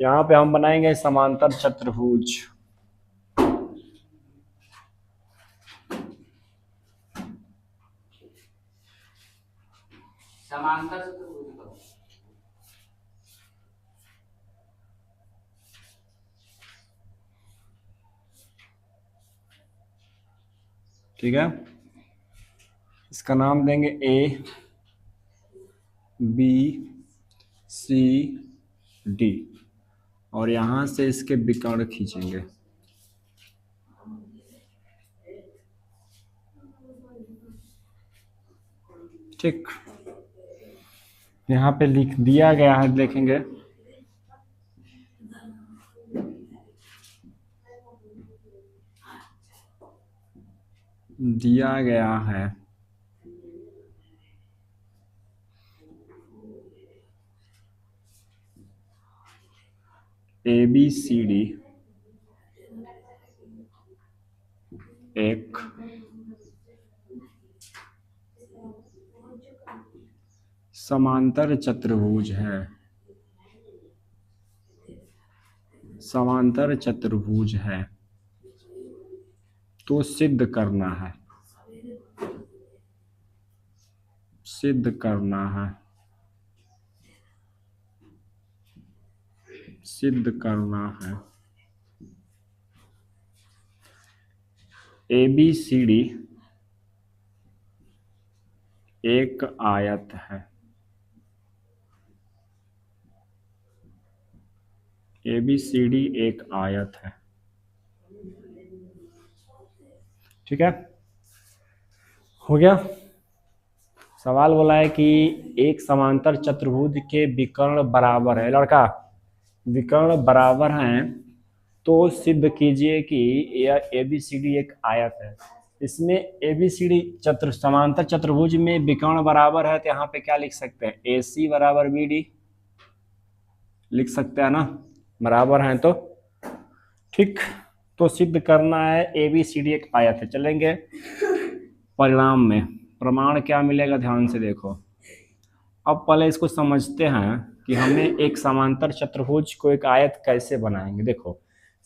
यहाँ पे हम बनाएंगे समांतर चतुर्भुज। समांतर चतुर्भुज को ठीक है, इसका नाम देंगे ए बी सी डी और यहाँ से इसके विकर्ण खींचेंगे। ठीक, यहाँ पे लिख दिया गया है, देखेंगे दिया गया है ए बी सी डी एक समांतर चतुर्भुज है। समांतर चतुर्भुज है तो सिद्ध करना है, सिद्ध करना है, सिद्ध करना है। ए बी सी डी एक आयत है। ए बी सी डी एक आयत है। ठीक है, हो गया। सवाल बोला है कि एक समांतर चतुर्भुज के विकर्ण बराबर है। लड़का, विकर्ण बराबर हैं तो सिद्ध कीजिए कि यह ए बी सी डी एक आयत है। इसमें ए बी सी डी समांतर चतुर्भुज में विकर्ण बराबर है तो यहाँ पे क्या लिख सकते हैं, ए सी बराबर बी डी लिख सकते हैं ना, बराबर हैं तो। ठीक, तो सिद्ध करना है ए बी सी डी एक आयत है। चलेंगे परिणाम में, प्रमाण क्या मिलेगा ध्यान से देखो। अब पहले इसको समझते हैं कि हमें एक समांतर चतुर्भुज को एक आयत कैसे बनाएंगे। देखो,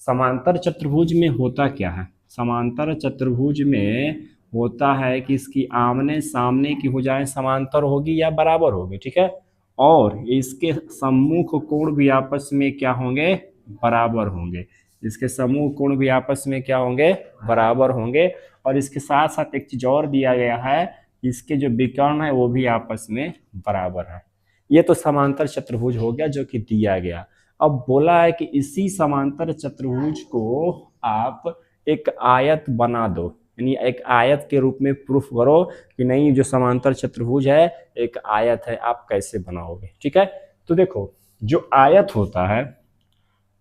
समांतर चतुर्भुज में होता क्या है, समांतर चतुर्भुज में होता है कि इसकी आमने सामने की भुजाएं समांतर होगी या बराबर होगी। ठीक है, और इसके सम्मुख कोण भी आपस में क्या होंगे, बराबर होंगे। इसके समूह कोण भी आपस में क्या होंगे, बराबर होंगे। और इसके साथ साथ एक चीज और दिया गया है, इसके जो विकर्ण है वो भी आपस में बराबर है। ये तो समांतर चतुर्भुज हो गया जो कि दिया गया। अब बोला है कि इसी समांतर चतुर्भुज को आप एक आयत बना दो, यानी एक आयत के रूप में प्रूफ करो कि नहीं जो समांतर चतुर्भुज है एक आयत है। आप कैसे बनाओगे, ठीक है। तो देखो, जो आयत होता है,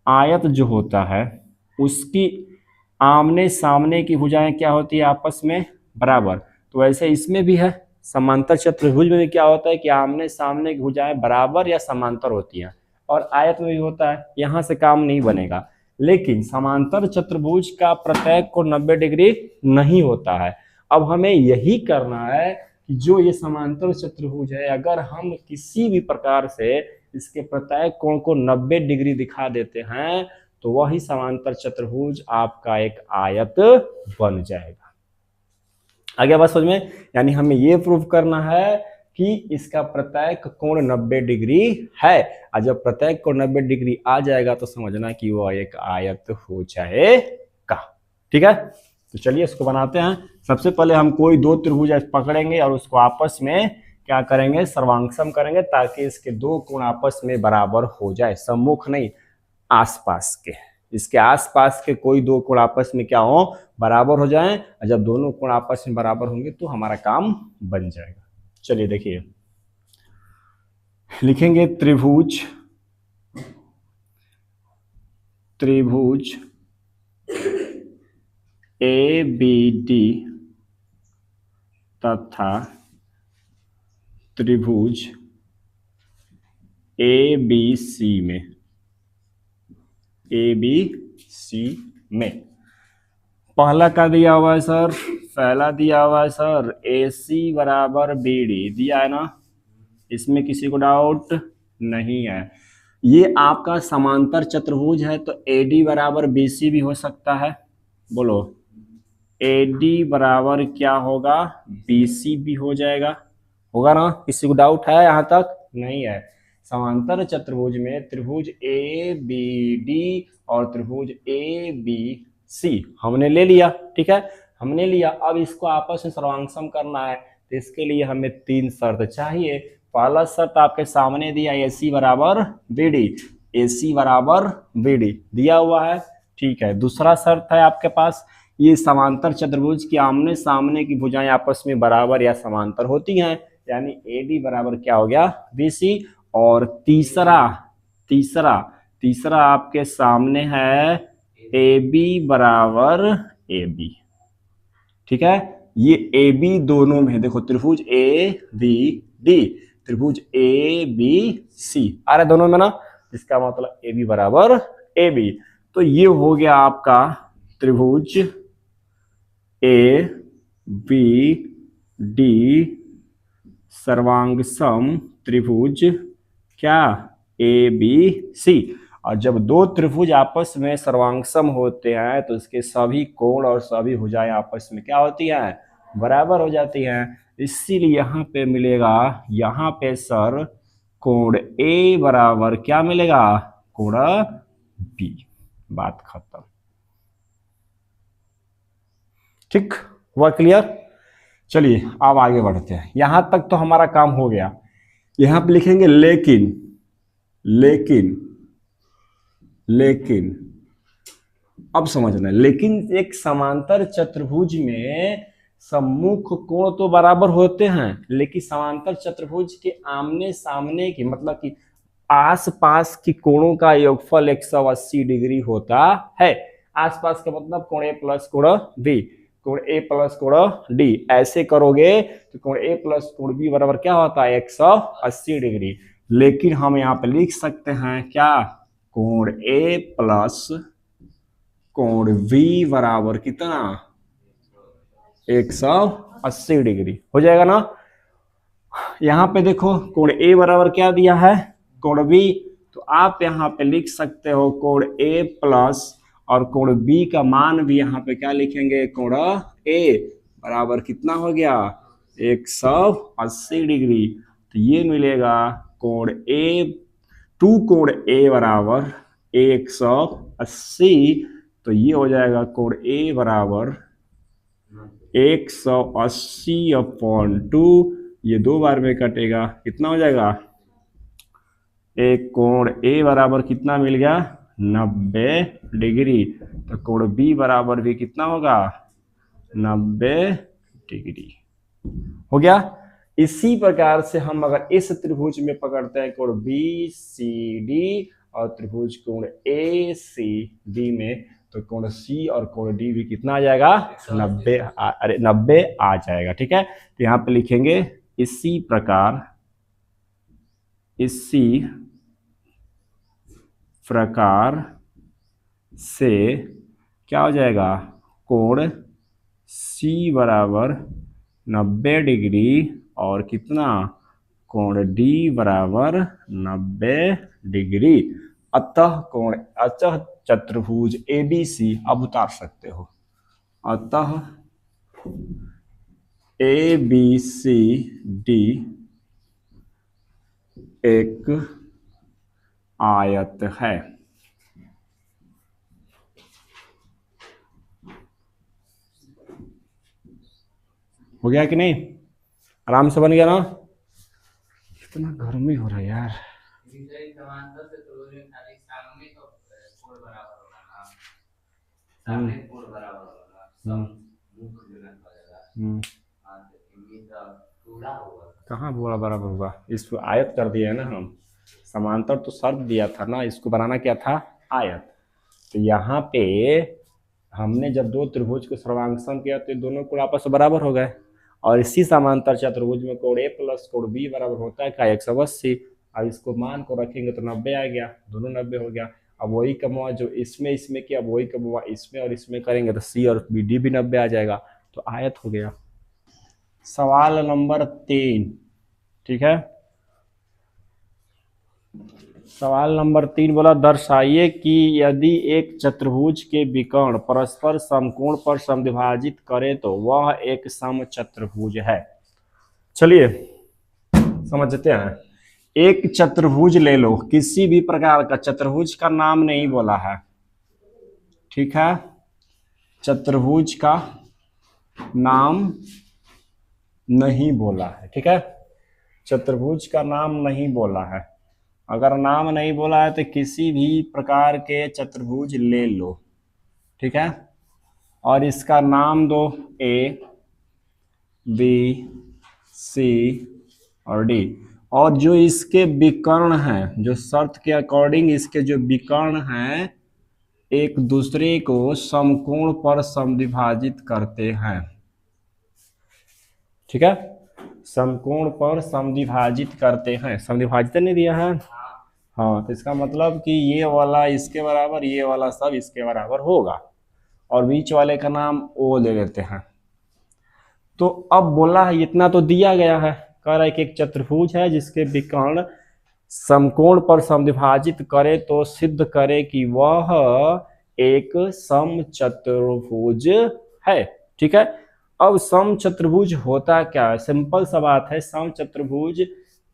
आयत जो होता है उसकी आमने सामने की भुजाएं क्या होती है, आपस में बराबर। तो वैसे इसमें भी है, समांतर चतुर्भुज में भी क्या होता है कि आमने सामने की भुजाएं बराबर या समांतर होती हैं, और आयत में भी होता है। यहाँ से काम नहीं बनेगा। लेकिन समांतर चतुर्भुज का प्रत्येक को 90 डिग्री नहीं होता है। अब हमें यही करना है कि जो ये समांतर चतुर्भुज है, अगर हम किसी भी प्रकार से इसके प्रत्येक कोण को 90 डिग्री दिखा देते हैं तो वही समांतर चतुर्भुज आपका एक आयत बन जाएगा। आगे बात समझ में, यानी हमें ये प्रूव करना है कि इसका प्रत्येक कोण 90 डिग्री है, और जब प्रत्येक कोण 90 डिग्री आ जाएगा तो समझना कि वो एक आयत हो जाएगा। ठीक है, तो चलिए इसको बनाते हैं। सबसे पहले हम कोई दो त्रिभुज पकड़ेंगे और उसको आपस में क्या करेंगे, सर्वांगसम करेंगे, ताकि इसके दो कोण आपस में बराबर हो जाए। सम्मुख नहीं, आसपास के, इसके आसपास के कोई दो कोण आपस में क्या हो, बराबर हो जाएं। और जब दोनों कोण आपस में बराबर होंगे तो हमारा काम बन जाएगा। चलिए देखिए, लिखेंगे त्रिभुज, त्रिभुज ए बी डी तथा त्रिभुज ए बी सी में, ए बी सी में पहला का दिया हुआ है सर, पहला दिया हुआ है सर ए सी बराबर बी डी दिया है ना, इसमें किसी को डाउट नहीं है। ये आपका समांतर चतुर्भुज है तो AD बराबर BC भी हो सकता है। बोलो AD बराबर क्या होगा, BC भी हो जाएगा, होगा ना? किसी को डाउट है यहाँ तक? नहीं है। समांतर चतुर्भुज में त्रिभुज ABD और त्रिभुज ABC हमने ले लिया, ठीक है, हमने लिया। अब इसको आपस में सर्वांगसम करना है तो इसके लिए हमें 3 शर्त चाहिए। पहला शर्त आपके सामने दिया, AC बराबर BD, AC बराबर BD दिया हुआ है, ठीक है। दूसरा शर्त है आपके पास, ये समांतर चतुर्भुज की आमने सामने की भुजाएं आपस में बराबर या समांतर होती हैं, यानी AD बराबर क्या हो गया, BC। और तीसरा तीसरा तीसरा आपके सामने है AB बराबर AB, ठीक है। ये AB दोनों में देखो, त्रिभुज ABD, त्रिभुज ABC आ रहा दोनों में ना, इसका मतलब AB बराबर AB। तो ये हो गया आपका त्रिभुज ABD सर्वांगसम त्रिभुज क्या, ABC। और जब दो त्रिभुज आपस में सर्वांगसम होते हैं तो इसके सभी कोण और सभी भुजाएं आपस में क्या होती हैं, बराबर हो जाती हैं। इसीलिए यहाँ पे मिलेगा, यहाँ पे सर कोण A बराबर क्या मिलेगा, कोण B। बात खत्म, ठीक हुआ, क्लियर? चलिए अब आगे बढ़ते हैं। यहां तक तो हमारा काम हो गया। यहां पे लिखेंगे लेकिन, लेकिन लेकिन अब समझना, लेकिन एक समांतर चतुर्भुज में सम्मुख कोण तो बराबर होते हैं, लेकिन समांतर चतुर्भुज के आमने सामने की मतलब कि आसपास की कोणों का योगफल 180 डिग्री होता है। आसपास का मतलब कोण A प्लस कोण B, कोण A प्लस कोण D। ऐसे करोगे तो कोण A प्लस कोण B बराबर क्या होता है, 180 डिग्री। लेकिन हम यहाँ पे लिख सकते हैं क्या, कोण A प्लस कोण V बराबर कितना, 180 डिग्री हो जाएगा ना। यहाँ पे देखो कोण A बराबर क्या दिया है, कोण B, तो आप यहाँ पे लिख सकते हो कोण A प्लस और कोण B का मान भी यहाँ पे क्या लिखेंगे, कोण A बराबर कितना हो गया, 180 डिग्री। तो ये मिलेगा कोण A, टू कोण A बराबर 180, तो ये हो जाएगा कोण A बराबर 180/2, ये 2 बार में कटेगा, कितना हो जाएगा, एक कोण A बराबर कितना मिल गया, 90 डिग्री। तो कोण B बराबर भी कितना होगा, 90 डिग्री हो गया। इसी प्रकार से हम अगर इस त्रिभुज में पकड़ते हैं कोण BCD और त्रिभुज कोण ACD में, तो कोण C और कोण D भी कितना आ जाएगा, 90, अरे 90 आ जाएगा, ठीक है। तो यहाँ पे लिखेंगे इसी प्रकार, इसी प्रकार से क्या हो जाएगा, कोण C बराबर 90 डिग्री और कितना, कोण D बराबर 90 डिग्री। अतः चतुर्भुज ABC अब उतार सकते हो। अतः ABCD एक आयत है। हो गया कि नहीं, आराम से बन गया ना? इतना गर्मी हो रहा है यार। कहाँ बोला बराबर होगा, इसको आयत कर दिया है ना हम। समांतर तो शर्त दिया था ना, इसको बनाना क्या था, आयत। तो यहाँ पे हमने जब दो त्रिभुज को सर्वांगसम किया तो दोनों कोण आपस में बराबर हो गए। और इसी समांतर चतुर्भुज में कोण A प्लस कोण B बराबर होता है क्या, 180। अब इसको मान को रखेंगे तो 90 आ गया, दोनों 90 हो गया। अब वही कमवा जो इसमें किया, अब वही कमवा इसमें और इसमें करेंगे तो C और BD भी 90 आ जाएगा, तो आयत हो गया। सवाल नंबर 3, ठीक है। सवाल नंबर 3 बोला दर्शाइए कि यदि एक चतुर्भुज के विकर्ण परस्पर समकोण पर समद्विभाजित करे तो वह एक समचतुर्भुज है। चलिए समझते हैं। एक चतुर्भुज ले लो, किसी भी प्रकार का, चतुर्भुज का नाम नहीं बोला है, ठीक है, चतुर्भुज का नाम नहीं बोला है, ठीक है, चतुर्भुज का नाम नहीं बोला है। अगर नाम नहीं बोला है तो किसी भी प्रकार के चतुर्भुज ले लो, ठीक है, और इसका नाम दो ए बी सी और डी, और जो इसके विकर्ण हैं, जो शर्त के अकॉर्डिंग इसके जो विकर्ण हैं एक दूसरे को समकोण पर समद्विभाजित करते हैं, ठीक है, समकोण पर समद्विभाजित करते हैं। समद्विभाजित नहीं दिया है, हाँ, तो इसका मतलब कि ये वाला इसके बराबर, ये वाला सब इसके बराबर होगा, और बीच वाले का नाम ओ ले लेते हैं। तो अब बोला है इतना तो दिया गया है, कह रहा है कि एक चतुर्भुज है जिसके विकर्ण समकोण पर समद्विभाजित करे तो सिद्ध करे कि वह एक समचतुर्भुज है, ठीक है। अब समचतुर्भुज होता क्या है? सिंपल सा बात है, समचतुर्भुज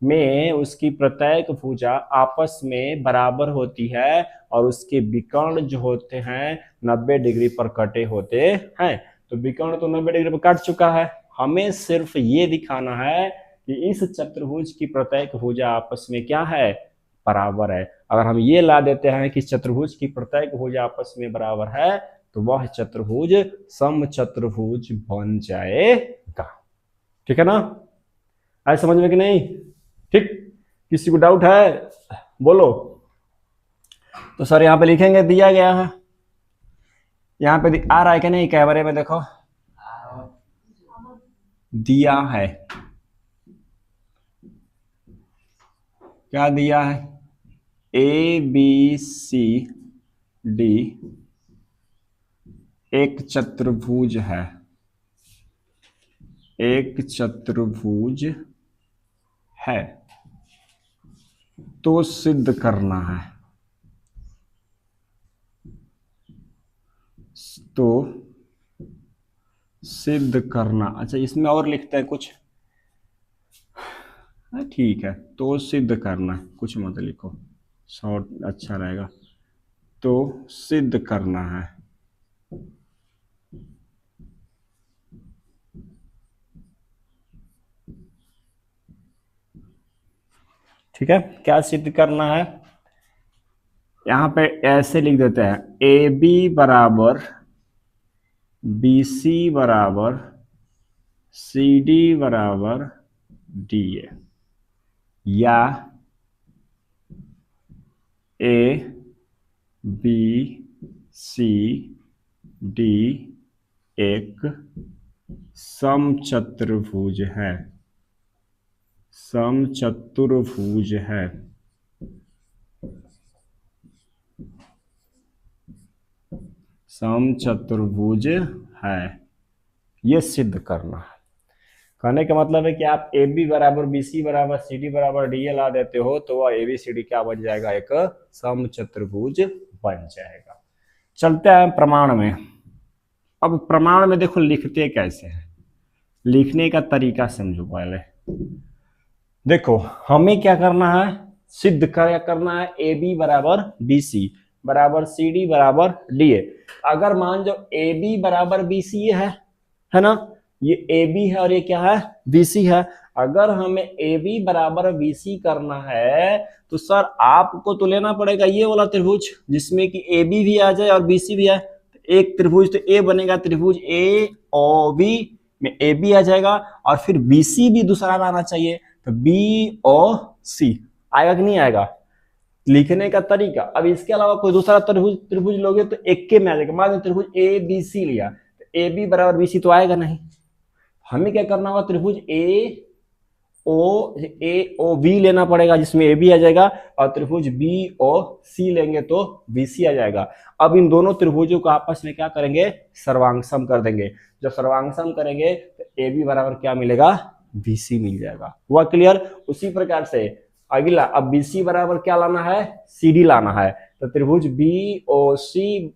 में उसकी प्रत्येक भुजा आपस में बराबर होती है और उसके विकर्ण जो होते हैं 90 डिग्री पर कटे होते हैं। तो विकर्ण तो 90 डिग्री पर कट चुका है, हमें सिर्फ ये दिखाना है कि इस चतुर्भुज की प्रत्येक भुजा आपस में क्या है, बराबर है। अगर हम ये ला देते हैं कि चतुर्भुज की प्रत्येक भुजा आपस में बराबर है तो वह चतुर्भुज समचतुर्भुज बन जाएगा, ठीक है ना? आए समझ में कि नहीं? ठीक, किसी को डाउट है बोलो। तो सर यहाँ पे लिखेंगे, दिया गया है, यहाँ पे आ रहा है कि नहीं कैमरे में, देखो दिया है, क्या दिया है, ए बी सी डी एक चतुर्भुज है, एक चतुर्भुज है, तो सिद्ध करना है, तो सिद्ध करना। अच्छा, इसमें और लिखते हैं कुछ, ठीक है, तो सिद्ध करना, कुछ मत लिखो, शॉर्ट अच्छा रहेगा, तो सिद्ध करना है, ठीक है। क्या सिद्ध करना है? यहां पे ऐसे लिख देते हैं, ए बी बराबर बी सी बराबर सी डी बराबर डी ए, या ए बी सी डी एक समचतुर्भुज है, समचतुर्भुज है, समचतुर्भुज है, ये सिद्ध करना है। कहने का मतलब है कि आप ए बी बराबर बी सी बराबर सी डी बराबर डी ए ला देते हो तो वह ए बी सी डी क्या बन जाएगा, एक समचतुर्भुज बन जाएगा। चलते हैं प्रमाण में। अब प्रमाण में देखो लिखते कैसे हैं, लिखने का तरीका समझो। पहले देखो हमें क्या करना है, सिद्ध क्या करना है, ए बी बराबर बी सी बराबर सी डी बराबर डी ए। अगर मान जो ए बी बराबर बी सी है ना, ये ए बी है और ये क्या है, बी सी है। अगर हमें ए बी बराबर बी सी करना है तो सर आपको तो लेना पड़ेगा ये वाला त्रिभुज जिसमें कि ए बी भी आ जाए और बी सी भी आए। एक त्रिभुज तो ए बनेगा, त्रिभुज ए ओ बी में ए बी आ जाएगा और फिर बी सी भी दूसरा आना चाहिए, तो बी ओ सी आएगा कि नहीं आएगा। लिखने का तरीका, अब इसके अलावा कोई दूसरा त्रिभुज लोगे तो एक के में आ जाएगा। मान लो त्रिभुज ए बी सी लिया तो ए बी बराबर बी सी तो आएगा नहीं, हमें क्या करना होगा, त्रिभुज ए ओ बी लेना पड़ेगा जिसमें ए बी आ जाएगा, और त्रिभुज बी ओ सी लेंगे तो बी सी आ जाएगा। अब इन दोनों त्रिभुजों को आपस में क्या करेंगे, सर्वांगसम कर देंगे। जब सर्वांगसम करेंगे तो ए बी बराबर क्या मिलेगा, बी सी मिल जाएगा। हुआ क्लियर? उसी प्रकार से अगला अब BC बराबर क्या लाना है, CD लाना है। तो त्रिभुज BOC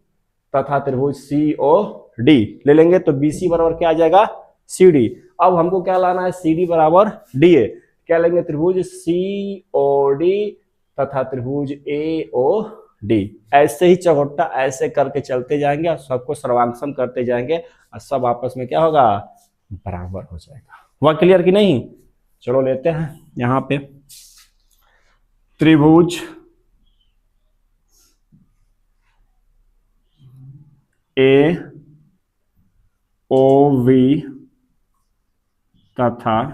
तथा त्रिभुज COD ले लेंगे तो BC बराबर क्या आ जाएगा, CD। अब हमको क्या लाना है, CD बराबर DA। क्या लेंगे, त्रिभुज COD तथा त्रिभुज AOD। ऐसे ही चौगट्टा ऐसे करके चलते जाएंगे और सबको सर्वांग करते जाएंगे और सब आपस में क्या होगा, बराबर हो जाएगा। हुआ क्लियर कि नहीं? चलो लेते हैं यहां पे त्रिभुज AOV तथा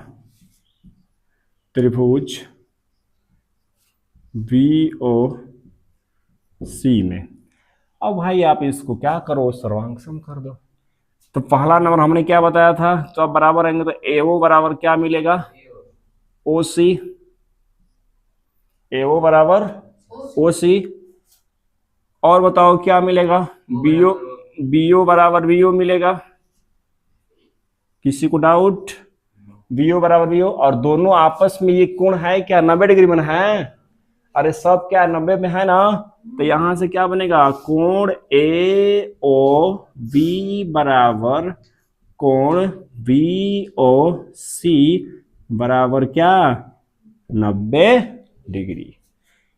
त्रिभुज BOC में। अब भाई आप इसको क्या करो, सर्वांग कर दो। तो पहला नंबर हमने क्या बताया था, तो अब बराबर आएंगे तो AO बराबर क्या मिलेगा, OC। AO बराबर OC। और बताओ क्या मिलेगा, BO बराबर BO मिलेगा। किसी को डाउट? BO बराबर BO। और दोनों आपस में ये कोण है क्या, 90 डिग्री में है। अरे सब क्या 90 में है ना। तो यहां से क्या बनेगा, कोण AOB बराबर कोण BOC बराबर क्या, 90 डिग्री।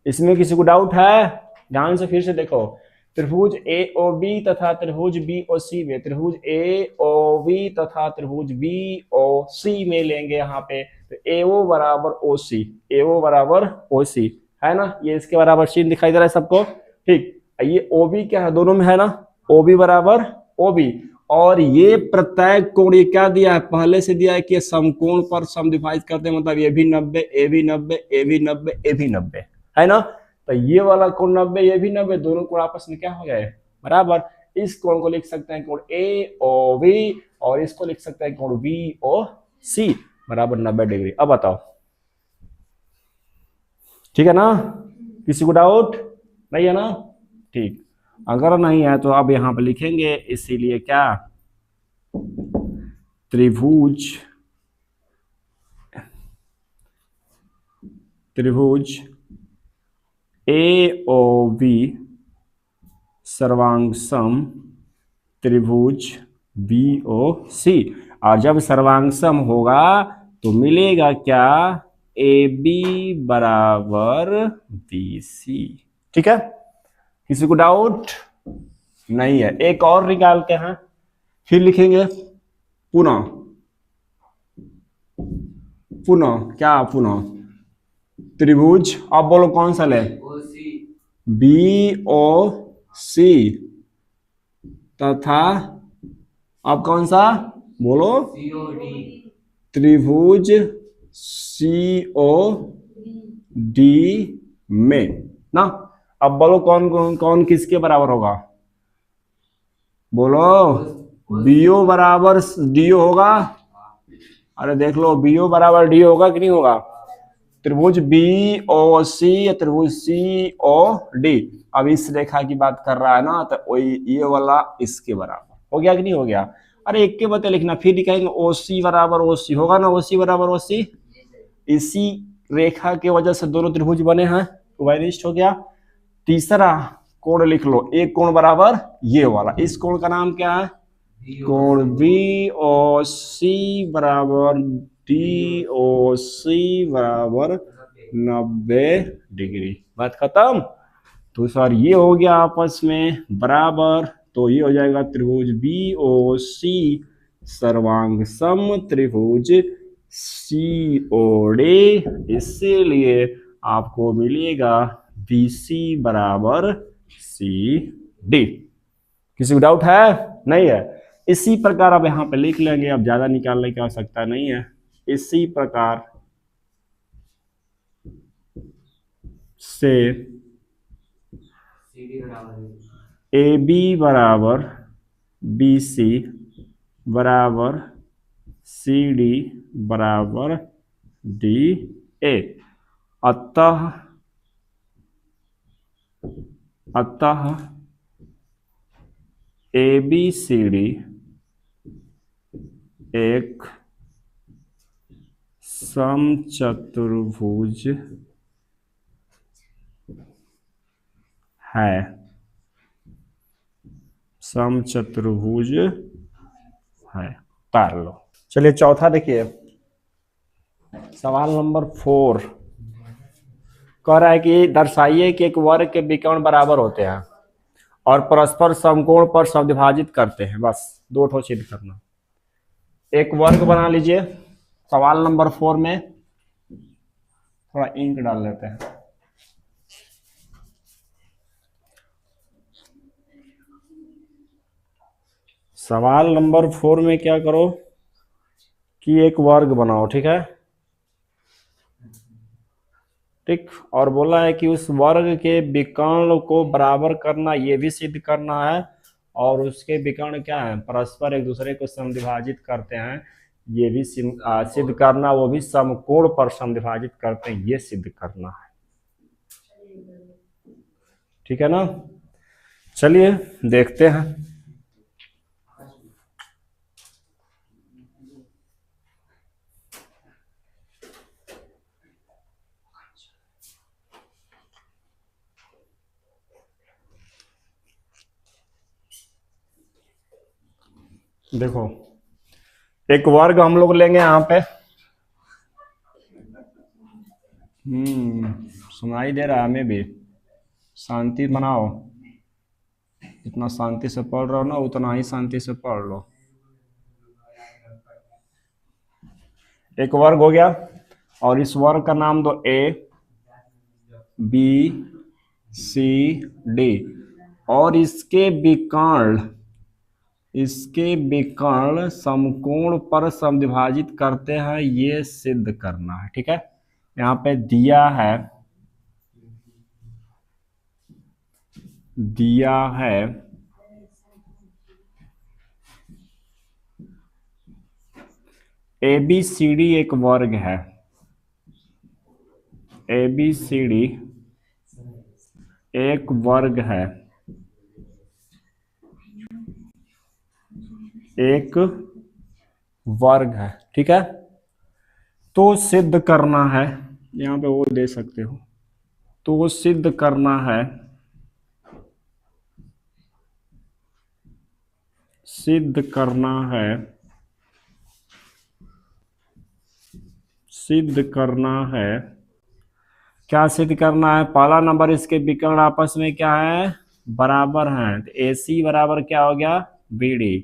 इसमें किसी को डाउट है? ध्यान से फिर से देखो, त्रिभुज AOB तथा त्रिभुज BOC में, त्रिभुज AOB तथा त्रिभुज BOC में लेंगे यहाँ पे तो AO बराबर OC, AO बराबर OC है ना। ये इसके बराबर चिन्ह दिखाई दे रहा है सबको, ठीक। ये OB क्या है, दोनों में है ना, OB बराबर OB। और ये प्रत्येक कोण ये क्या दिया है, पहले से दिया है कि समकोण पर समद्विभाजित करते हैं, मतलब ये भी 90, ये भी 90, ये भी 90, ये भी 90 है ना। तो ये वाला कोण 90, ये भी 90, दोनों कोण आपस में क्या हो गए, बराबर। इस कोण को लिख सकते हैं कोण AOB और इसको लिख सकते हैं कोण BOC बराबर 90 डिग्री। अब बताओ, ठीक है ना? किसी को डाउट नहीं है ना? ठीक। अगर नहीं है तो अब यहां पर लिखेंगे, इसीलिए क्या, त्रिभुज AOB सर्वांग सम त्रिभुज BOC। और जब सर्वांग सम होगा तो मिलेगा क्या, AB बराबर BC। ठीक है, किसी को डाउट नहीं है? एक और निकालते हैं, फिर लिखेंगे पुनः क्या, पुनः त्रिभुज, अब बोलो कौन सा ले, BOC तथा अब कौन सा बोलो, त्रिभुज COD में ना। अब बोलो कौन किसके बराबर होगा, बोलो। BO बराबर DO होगा। अरे देख लो, BO बराबर DO होगा कि नहीं होगा। त्रिभुज BOC या त्रिभुज COD, अब इस रेखा की बात कर रहा है ना, तो ये वाला इसके बराबर हो गया कि नहीं हो गया। अरे एक के बते लिखना, फिर लिखेंगे OC बराबर OC होगा ना, OC बराबर OC। इसी रेखा के वजह से दोनों त्रिभुज बने हैं, वाइनिस्ट हो गया। तीसरा कोण लिख लो, एक कोण बराबर ये वाला, इस कोण का नाम क्या है, कोण BOC बराबर DOC बराबर 90 डिग्री। बात खत्म। तो सर ये हो गया आपस में बराबर, तो ये हो जाएगा त्रिभुज BOC सर्वांग सम त्रिभुज COD। इसीलिए आपको मिलेगा BC बराबर CD। किसी को डाउट है? नहीं है? इसी प्रकार अब यहां पे लिख लेंगे, अब ज्यादा निकालने की आवश्यकता नहीं है। इसी प्रकार से AB बराबर BC बराबर CD बराबर DA। अतः ABCD एक समचतुर्भुज है, समचतुर्भुज है। उतार लो। चलिए चौथा देखिए, सवाल नंबर 4 कह रहा है कि दर्शाइए कि एक वर्ग के विकर्ण बराबर होते हैं और परस्पर समकोण पर समद्विभाजित करते हैं। बस 2 ठो सिद्ध करना। एक वर्ग बना लीजिए सवाल नंबर 4 में, थोड़ा इंक डाल लेते हैं। सवाल नंबर 4 में क्या करो कि एक वर्ग बनाओ, ठीक है, ठीक। और बोला है कि उस वर्ग के विकर्ण को बराबर करना, ये भी सिद्ध करना है, और उसके विकर्ण क्या है, परस्पर एक दूसरे को समद्विभाजित करते हैं, ये भी सिद्ध करना, वो भी समकोण पर समद्विभाजित करते हैं, ये सिद्ध करना है। ठीक है ना। चलिए देखते हैं। देखो एक वर्ग हम लोग लेंगे यहाँ पे, सुनाई दे रहा है हमें भी, शांति बनाओ, जितना शांति से पढ़ रहे हो ना उतना ही शांति से पढ़ लो। एक वर्ग हो गया और इस वर्ग का नाम दो ए बी सी डी, और इसके विकर्ण समकोण पर समद्विभाजित करते हैं, ये सिद्ध करना है। ठीक है, यहाँ पे दिया है ABCD एक वर्ग है, ABCD एक वर्ग है, एक वर्ग है। ठीक है, तो सिद्ध करना है, यहाँ पे वो दे सकते हो, तो सिद्ध करना है, सिद्ध करना है, सिद्ध करना है। क्या सिद्ध करना है? पहला नंबर, इसके विकर्ण आपस में क्या है, बराबर हैं, तो AC बराबर क्या हो गया, BD।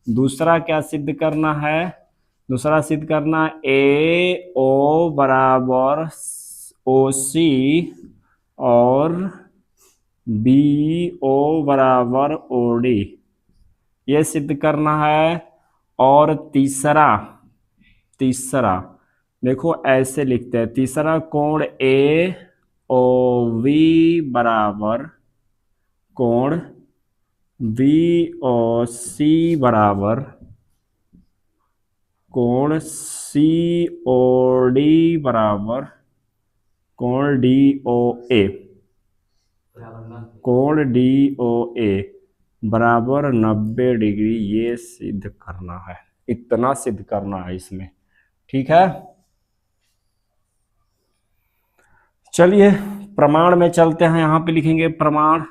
दूसरा क्या सिद्ध करना है, दूसरा सिद्ध करना AO बराबर OC और BO बराबर OD, ये सिद्ध करना है। और तीसरा देखो ऐसे लिखते हैं, तीसरा कोण AOV बराबर कोण VOC बराबर कोण COD बराबर कोण DOA, कोण DOA बराबर 90 डिग्री, ये सिद्ध करना है, इतना सिद्ध करना है इसमें। ठीक है, चलिए प्रमाण में चलते हैं। यहाँ पे लिखेंगे प्रमाण,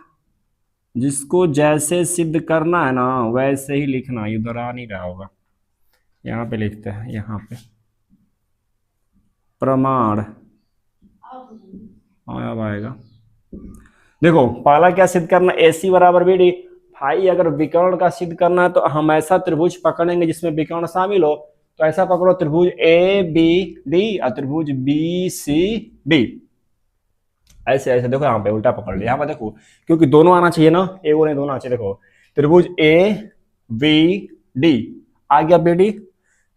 जिसको जैसे सिद्ध करना है ना वैसे ही लिखना, ये दोहरा नहीं रहा होगा। यहाँ पे लिखते हैं, यहाँ पे प्रमाण अब आएगा। देखो पहला क्या सिद्ध करना, AC बराबर BD। भाई अगर विकर्ण का सिद्ध करना है तो हम ऐसा त्रिभुज पकड़ेंगे जिसमें विकर्ण शामिल हो, तो ऐसा पकड़ो त्रिभुज ABD और त्रिभुज BCD, ऐसे ऐसे। देखो यहाँ पे उल्टा पकड़ लिया, यहाँ पे देखो, क्योंकि दोनों आना चाहिए ना, एगो नहीं दोनों आना चाहिए। देखो त्रिभुज ABD आ गया, BD,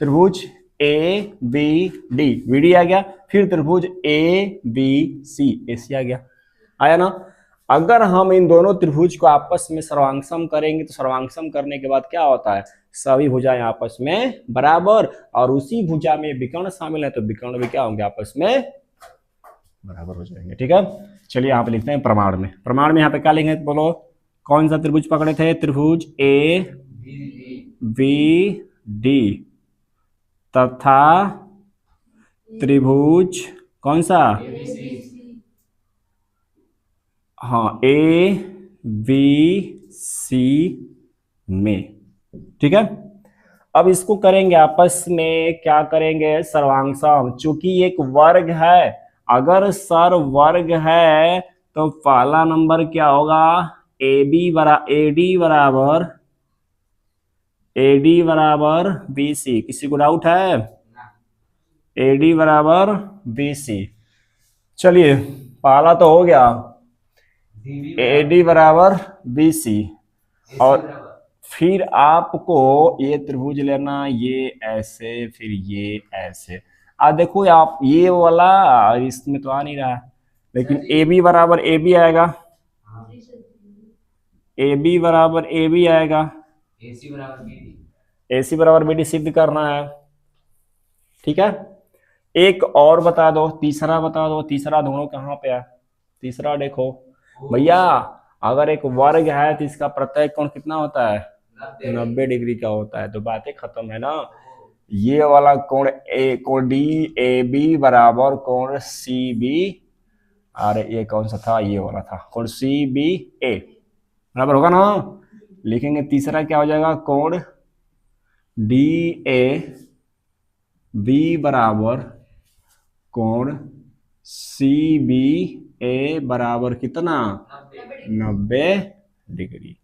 त्रिभुज ABD, BD आ गया, फिर त्रिभुज ABC, AC आ गया, आया ना। अगर हम इन दोनों त्रिभुज को आपस में सर्वांगसम करेंगे तो सर्वांगसम करने के बाद क्या होता है, सभी भुजाएं आपस में बराबर, और उसी भुजा में विकर्ण शामिल है तो विकर्ण भी क्या होंगे, आपस में बराबर हो जाएंगे। ठीक है, चलिए यहाँ पे लिखते हैं प्रमाण में। प्रमाण में यहाँ पे क्या लिखेंगे, बोलो कौन सा त्रिभुज पकड़े थे, त्रिभुज ABD तथा त्रिभुज कौन सा हाँ ए बी सी में, ठीक है। अब इसको करेंगे आपस में, क्या करेंगे, सर्वांग। चूंकि एक वर्ग है, अगर सर वर्ग है तो पहला नंबर क्या होगा, एडी बराबर बी सी। किसी को डाउट है, एडी बराबर बी सी। चलिए पहला तो हो गया, एडी बराबर बी सी। और फिर आपको ये त्रिभुज लेना, ये ऐसे, फिर ये ऐसे। देखो आप ये वाला इसमें तो आ नहीं रहा है, लेकिन ए बी बराबर ए बी आएगा, ए बी बराबर ए बी आएगा, ए सी बराबर बी डी सिद्ध करना है, ठीक है। एक और बता दो, तीसरा बता दो, तीसरा दोनों कहाँ पे है, तीसरा देखो भैया, अगर एक वर्ग है तो इसका प्रत्येक कोण कितना होता है, 90 डिग्री का होता है। तो बातें खत्म है ना। ये वाला कोण कोण डी ए बी बराबर कोण सी बी, अरे ये कौन सा था, ये वाला था, कोण सी बी ए बराबर होगा ना। लिखेंगे तीसरा क्या हो जाएगा, कोण डी ए बी बराबर कोण सी बी ए बराबर कितना, 90 डिग्री।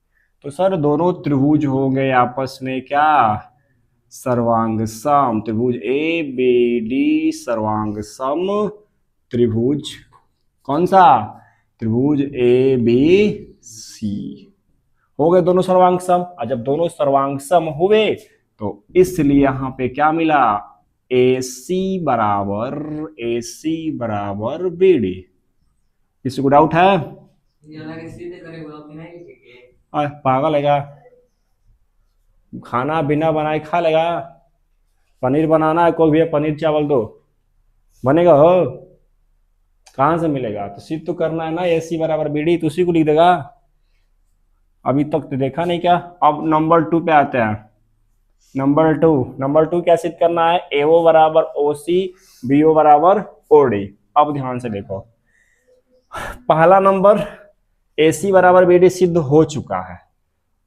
तो सर दोनों त्रिभुज हो गए आपस में क्या, सर्वांग सम। त्रिभुज ए बी डी सर्वांग सम त्रिभुज, कौन सा, त्रिभुज ए बी सी। हो गए दोनों सर्वांग सम। और जब दोनों सर्वांग सम हुए तो इसलिए यहां पे क्या मिला, ए सी बराबर बी डी। किसी को डाउट है, पागल है क्या, खाना बिना बनाए खा लेगा। पनीर बनाना है, कोई भी पनीर चावल दो, बनेगा हो, कहां से मिलेगा। तो सिद्ध तो करना है ना, ए सी बराबर बी डी, तो उसी को लिख देगा। अभी तक तो देखा नहीं क्या। अब नंबर 2 पे आते हैं। नंबर टू क्या सिद्ध करना है, एओ बराबर ओ सी, बीओ बराबर ओ डी। अब ध्यान से देखो, पहला नंबर ए सी बराबर बी डी सिद्ध हो चुका है।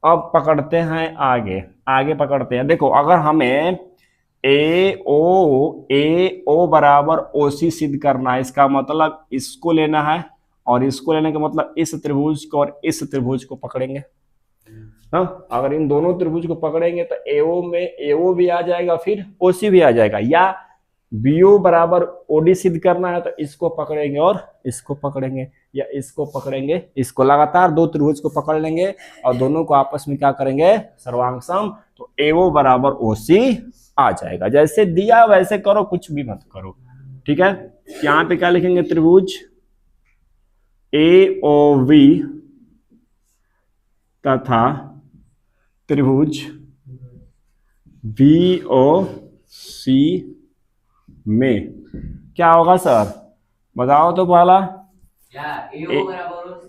अब पकड़ते हैं आगे पकड़ते हैं। देखो अगर हमें ए ओ बराबर ओ सी सिद्ध करना है, इसका मतलब इसको लेना है, और इसको लेने का मतलब इस त्रिभुज को और इस त्रिभुज को पकड़ेंगे। हाँ, अगर इन दोनों त्रिभुज को पकड़ेंगे तो एओ में एओ भी आ जाएगा, फिर ओसी भी आ जाएगा। या बीओ बराबर ओडी सिद्ध करना है तो इसको पकड़ेंगे और इसको पकड़ेंगे, या इसको पकड़ेंगे, इसको लगातार दो त्रिभुज को पकड़ लेंगे और दोनों को आपस में क्या करेंगे, सर्वांग सम। तो एओ बराबर ओसी आ जाएगा। जैसे दिया वैसे करो, कुछ भी मत करो, ठीक है। यहाँ पे क्या लिखेंगे, त्रिभुज ए ओ वी तथा त्रिभुज बी ओ सी में क्या होगा सर, बताओ तो पहला।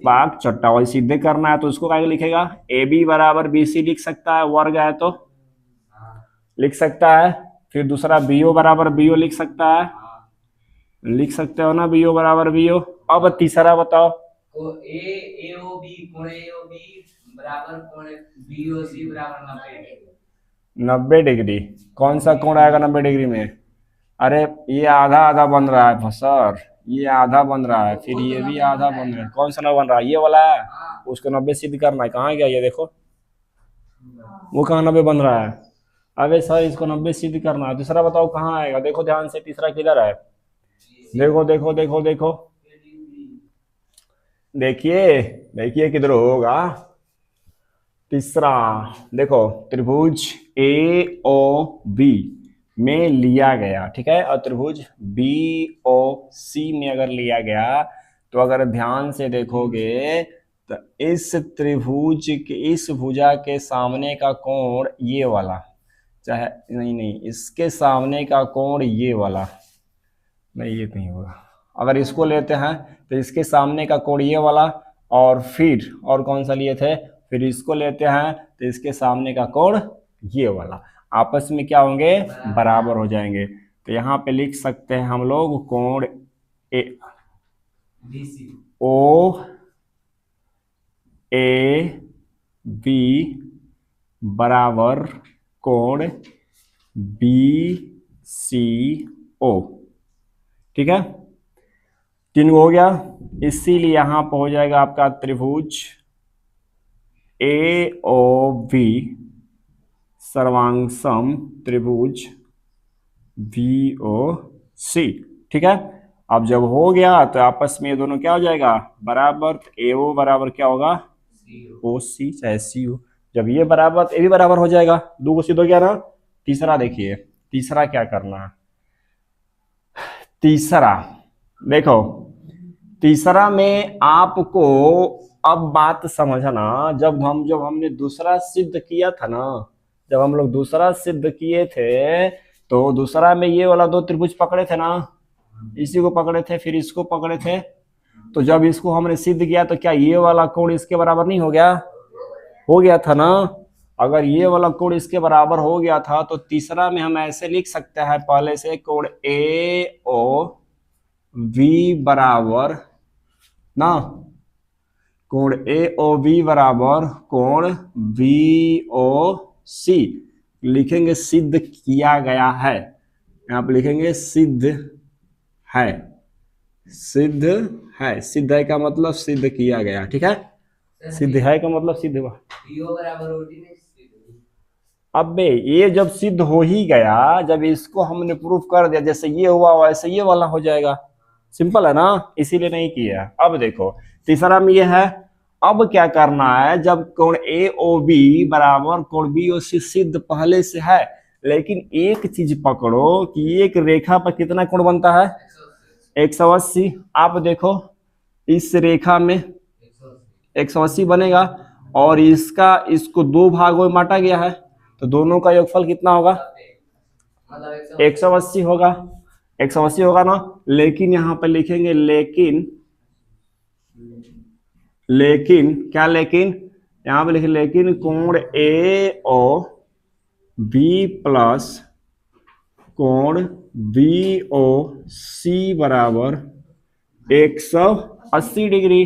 बाग चट्टा वाली सीधे करना है तो उसको क्या लिखेगा, ए बी बराबर बी सी लिख सकता है, वर्ग है तो लिख सकता है। फिर दूसरा बीओ बराबर बीओ लिख सकता है, लिख सकते हो ना, बीओ बराबर बीओ। अब तीसरा बताओ, बराबर कोण बीओसी बराबर 90 डिग्री। कौन सा कोण आएगा 90 डिग्री में, अरे ये आधा आधा बन रहा है सर, ये आधा बन रहा है, फिर ये भी आधा बन रहा है। कौन सा ना बन रहा है, ये वाला है, उसको 90 सिद्ध करना है। कहाँ गया ये, देखो वो कहाँ 90 बन रहा है। अबे सर इसको 90 सिद्ध करना है। दूसरा बताओ कहाँ आएगा, देखो ध्यान से, तीसरा किधर है, देखो देखो देखो देखो, देखिए देखिए किधर होगा तीसरा। देखो त्रिभुज ए ओ बी में लिया गया, ठीक है, और त्रिभुज बी ओ सी में अगर लिया गया तो अगर ध्यान से देखोगे तो इस त्रिभुज के इस भुजा के सामने का कोण ये वाला, चाहे नहीं इसके सामने का कोण ये वाला, नहीं ये नहीं होगा। अगर इसको लेते हैं तो इसके सामने का कोण ये वाला, और फिर और कौन सा लिए थे, फिर इसको लेते हैं तो इसके सामने का कोण ये वाला, आपस में क्या होंगे, बराबर हो जाएंगे। तो यहाँ पे लिख सकते हैं हम लोग कोण ए ओ ए बी बराबर कोण बी सी ओ। ठीक है, 3 हो गया। इसीलिए यहां पर हो जाएगा आपका त्रिभुज ए ओ बी सर्वांगसम त्रिभुज बी ओ सी। ठीक है, अब जब हो गया तो आपस में ये दोनों क्या हो जाएगा, बराबर। ए ओ बराबर क्या होगा, ओ सी चाहे सी हो। जब ये बराबर तो ए भी बराबर हो जाएगा, 2 को सीधे हो गया ना। तीसरा देखिए, तीसरा क्या करना है। तीसरा देखो, तीसरा में आपको अब बात समझना, जब हमने दूसरा सिद्ध किया था ना, जब हम लोग दूसरा सिद्ध किए थे तो दूसरा में ये वाला 2 त्रिभुज पकड़े थे ना, इसी को पकड़े थे फिर इसको पकड़े थे। तो जब इसको हमने सिद्ध किया तो क्या ये वाला कोण इसके बराबर नहीं हो गया, हो गया था ना। अगर ये वाला कोण इसके बराबर हो गया था तो तीसरा में हम ऐसे लिख सकते हैं पहले से, कोण ए ओ वी बराबर ना, कोण ए ओ बी बराबर कोण बी ओ सी। लिखेंगे सिद्ध किया गया है, यहां पर लिखेंगे सिद्ध है। सिद्ध है, सिद्ध है का मतलब सिद्ध किया गया। ठीक है, सिद्ध है का मतलब सिद्ध हुआ। अब ये जब सिद्ध हो ही गया, जब इसको हमने प्रूफ कर दिया, जैसे ये हुआ वैसे ये वाला हो जाएगा। सिंपल है ना, इसीलिए नहीं किया। अब देखो तीसरा में ये है। अब क्या करना है, जब कोण ए ओ बी बराबर कोण बी ओ सी सिद्ध पहले से है, लेकिन एक चीज पकड़ो कि एक रेखा पर कितना कोण बनता है, 180। आप देखो इस रेखा में 180 बनेगा, और इसको 2 भागों में बांटा गया है, तो दोनों का योगफल कितना होगा, 180 होगा। 180 होगा ना। लेकिन यहां पर लिखेंगे लेकिन क्या, लेकिन यहां पे लिखे लेकिन कोण ए ओ बी प्लस कोण बी ओ सी बराबर 180 डिग्री।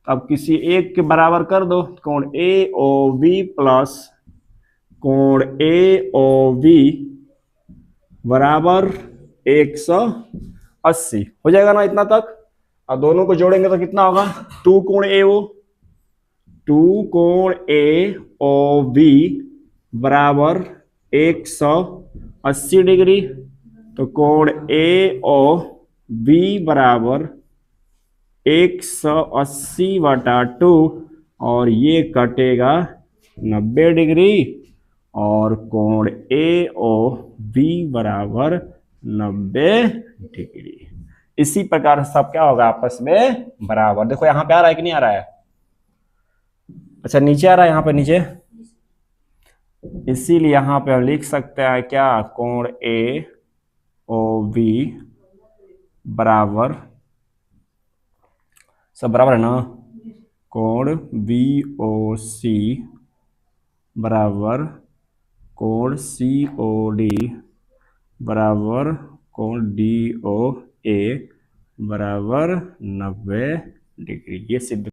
अब किसी एक के बराबर कर दो, कोण ए ओ बी प्लस कोण ए ओ बी बराबर 180 हो जाएगा ना इतना तक। और दोनों को जोड़ेंगे तो कितना होगा, 2 कोण ए ओ, 2 कोण ए ओ बी बराबर 180 डिग्री। तो कोण ए ओ बी बराबर 180 बटा 2, और ये कटेगा 90 डिग्री, और कोण ए ओ बी बराबर 90 डिग्री। इसी प्रकार सब क्या होगा, आपस में बराबर। देखो यहां पे आ रहा है कि नहीं आ रहा है, अच्छा नीचे आ रहा है, यहां पे नीचे। इसीलिए यहां पे हम लिख सकते हैं क्या, कोण ए ओ बी बराबर, सब बराबर है ना, कोण बी ओ सी बराबर कोण सी ओ डी बराबर कोण डी ओ ए बराबर 90 डिग्री। ये सिद्ध